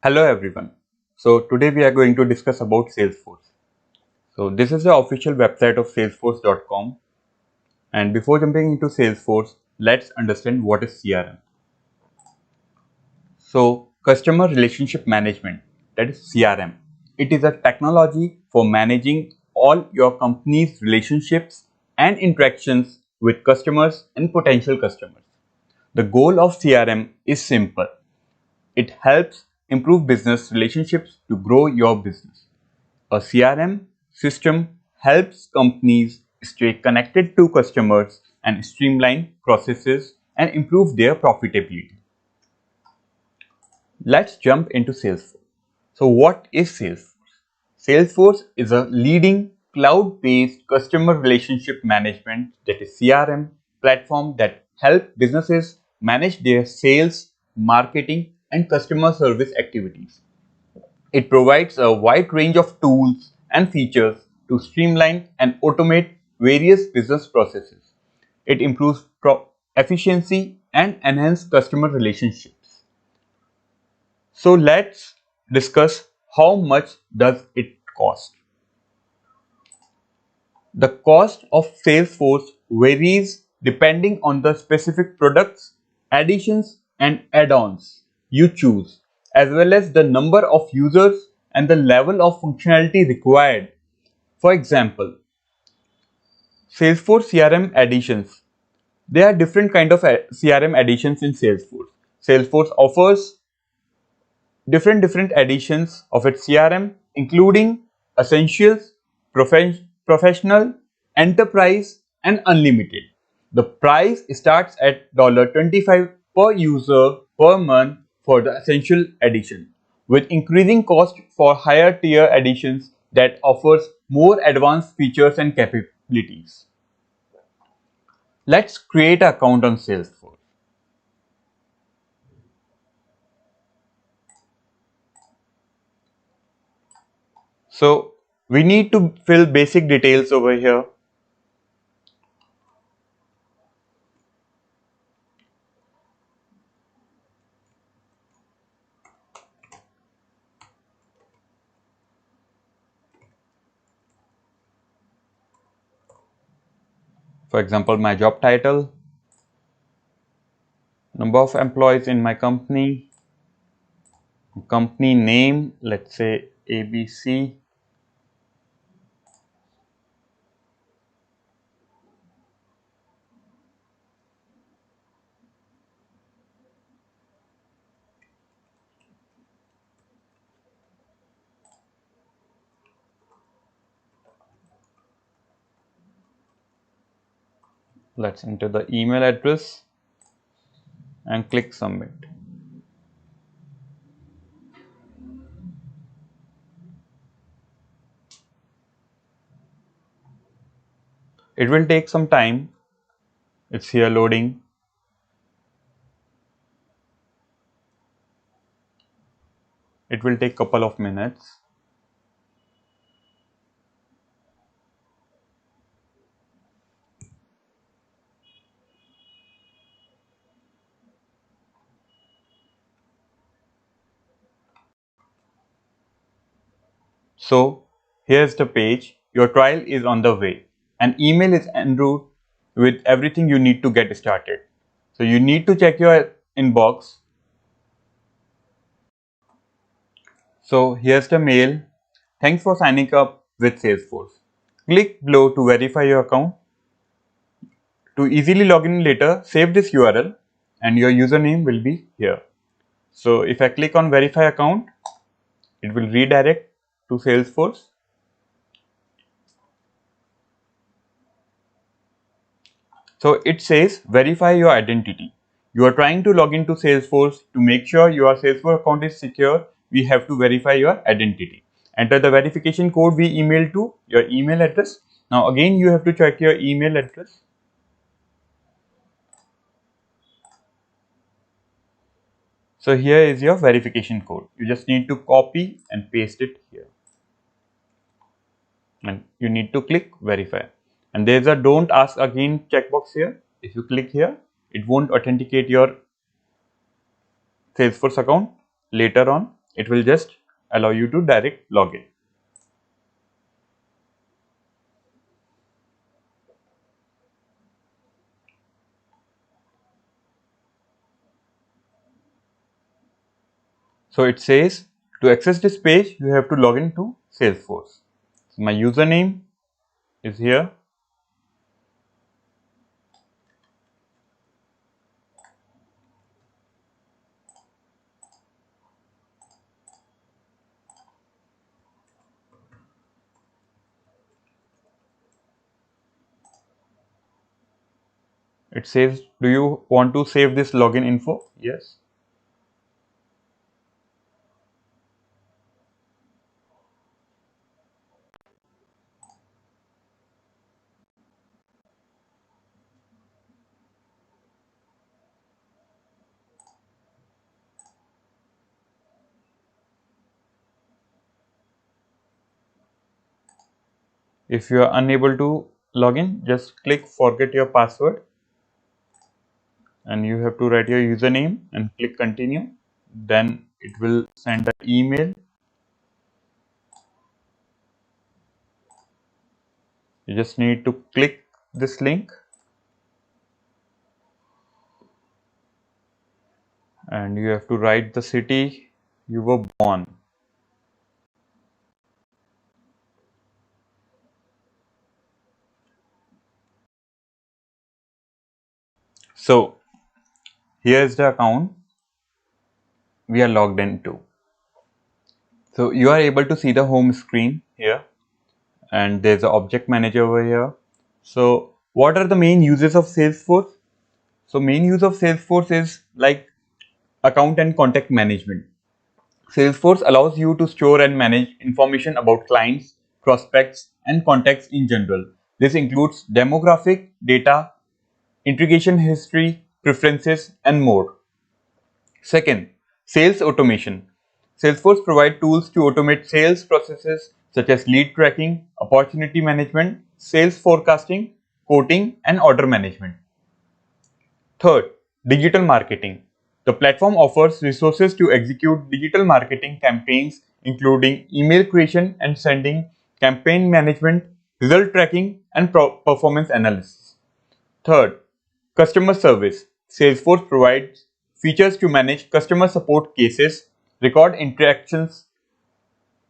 Hello everyone. So today we are going to discuss about Salesforce. So this is the official website of salesforce.com, and before jumping into Salesforce, let's understand what is CRM. So customer relationship management, that is CRM. It is a technology for managing all your company's relationships and interactions with customers and potential customers. The goal of CRM is simple. It helps improve business relationships to grow your business. A CRM system helps companies stay connected to customers and streamline processes and improve their profitability. Let's jump into Salesforce. So, what is Salesforce? Salesforce is a leading cloud based customer relationship management, that is CRM, platform that helps businesses manage their sales, marketing, and customer service activities. It provides a wide range of tools and features to streamline and automate various business processes. It improves efficiency and enhances customer relationships. So let's discuss how much does it cost. The cost of Salesforce varies depending on the specific products, additions and add-ons you choose, as well as the number of users and the level of functionality required. For example, Salesforce CRM additions. There are different kind of CRM additions in Salesforce. Salesforce offers different additions of its CRM, including Essentials, Professional, Enterprise, and Unlimited. The price starts at $25 per user per month for the Essential edition, with increasing cost for higher tier editions that offers more advanced features and capabilities. Let's create an account on Salesforce. So we need to fill basic details over here. For example, my job title, number of employees in my company, company name, let's say ABC. Let's enter the email address and click submit. It will take some time. It's here loading. It will take couple of minutes. So here's the page. Your trial is on the way. An email is en route with everything you need to get started. So you need to check your inbox. So here's the mail. Thanks for signing up with Salesforce. Click below to verify your account. To easily log in later, save this URL and your username will be here. So if I click on verify account, it will redirect to Salesforce. So it says verify your identity. You are trying to log into Salesforce. To make sure your Salesforce account is secure, we have to verify your identity. Enter the verification code we emailed to your email address. Now again you have to check your email address. So here is your verification code. You just need to copy and paste it here. And you need to click verify. And there is a don't ask again checkbox here. If you click here, it won't authenticate your Salesforce account later on. it will just allow you to direct login. So it says to access this page, you have to log into Salesforce. So my username is here. It says, do you want to save this login info? Yes. If you are unable to log in, just click forget your password and you have to write your username and click continue. Then it will send an email. You just need to click this link and you have to write the city you were born. So here is the account we are logged into. So you are able to see the home screen here and there's an object manager over here. So what are the main uses of Salesforce? So main use of Salesforce is like account and contact management. Salesforce allows you to store and manage information about clients, prospects, and contacts in general. This includes demographic data, integration history, preferences, and more. Second, sales automation. Salesforce provides tools to automate sales processes such as lead tracking, opportunity management, sales forecasting, quoting, and order management. Third, digital marketing. The platform offers resources to execute digital marketing campaigns, including email creation and sending, campaign management, result tracking, and performance analysis. Third, customer service. Salesforce provides features to manage customer support cases, record interactions,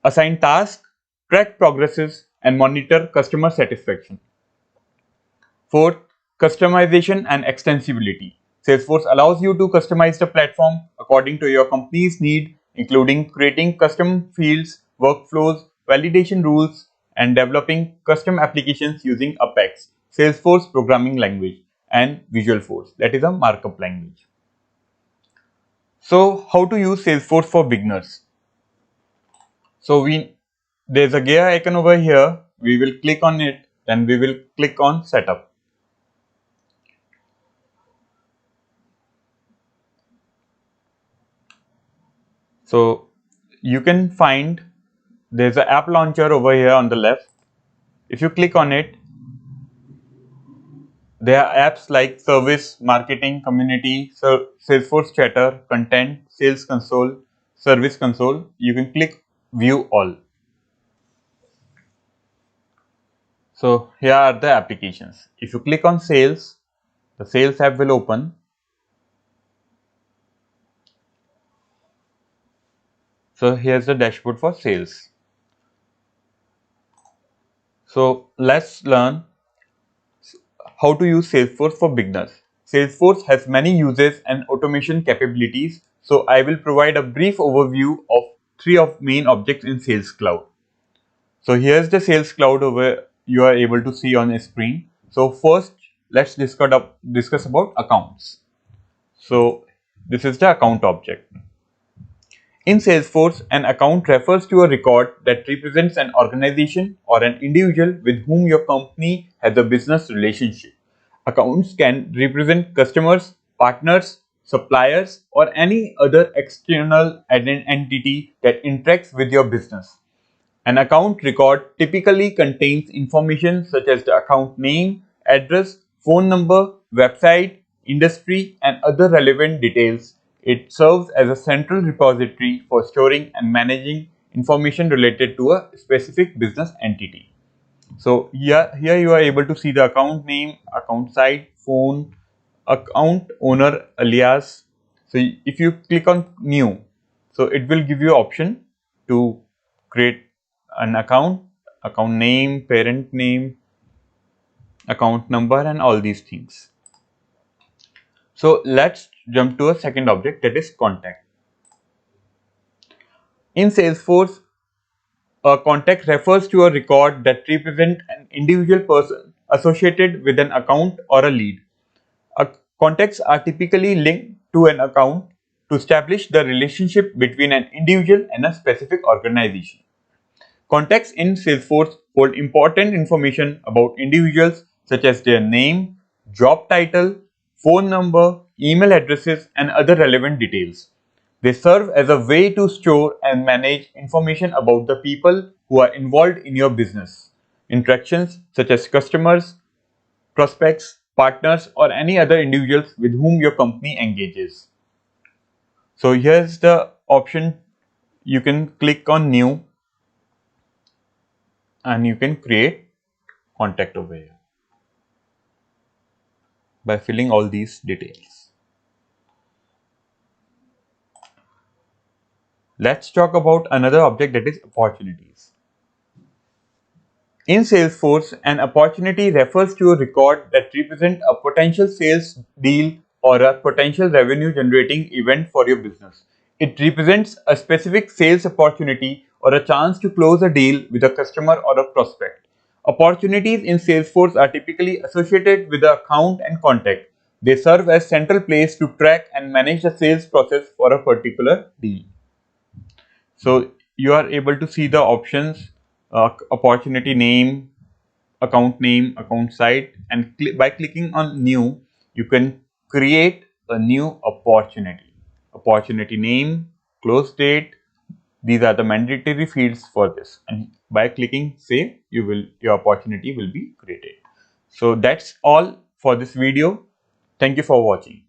assign tasks, track progresses, and monitor customer satisfaction. Fourth, customization and extensibility. Salesforce allows you to customize the platform according to your company's need, including creating custom fields, workflows, validation rules, and developing custom applications using Apex, Salesforce programming language, and Visualforce, that is a markup language. So, how to use Salesforce for beginners? So, there's a gear icon over here. We will click on it, then we will click on Setup. So you can find there's an app launcher over here on the left. If you click on it, there are apps like Service, Marketing, Community, Salesforce Chatter, Content, Sales Console, Service Console. You can click View All. So here are the applications. If you click on Sales, the Sales app will open. So here's the dashboard for Sales. So let's learn how to use Salesforce for beginners. Salesforce has many uses and automation capabilities, so I will provide a brief overview of three of main objects in Sales Cloud. So here's the Sales Cloud over you are able to see on a screen. So first, let's discuss about accounts. So this is the account object. In Salesforce, an account refers to a record that represents an organization or an individual with whom your company has a business relationship. Accounts can represent customers, partners, suppliers, or any other external entity that interacts with your business. An account record typically contains information such as the account name, address, phone number, website, industry, and other relevant details It serves as a central repository for storing and managing information related to a specific business entity. So here you are able to see the account name, account site, phone, account owner alias. So if you click on new, so it will give you option to create an account, account name, parent name, account number, and all these things. So let's jump to a second object, that is contact. In Salesforce, a contact refers to a record that represents an individual person associated with an account or a lead. Contacts are typically linked to an account to establish the relationship between an individual and a specific organization. Contacts in Salesforce hold important information about individuals such as their name, job title, phone number, email addresses, and other relevant details. They serve as a way to store and manage information about the people who are involved in your business interactions, such as customers, prospects, partners, or any other individuals with whom your company engages. So here's the option. You can click on new and you can create contact over here by filling all these details. Let's talk about another object, that is opportunities. In Salesforce, an opportunity refers to a record that represents a potential sales deal or a potential revenue generating event for your business. It represents a specific sales opportunity or a chance to close a deal with a customer or a prospect. Opportunities in Salesforce are typically associated with the account and contact. They serve as central place to track and manage the sales process for a particular deal. So you are able to see the options, opportunity name, account site, and by clicking on new, you can create a new opportunity. Opportunity name, close date, these are the mandatory fields for this, and by clicking save, your opportunity will be created. So that's all for this video. Thank you for watching.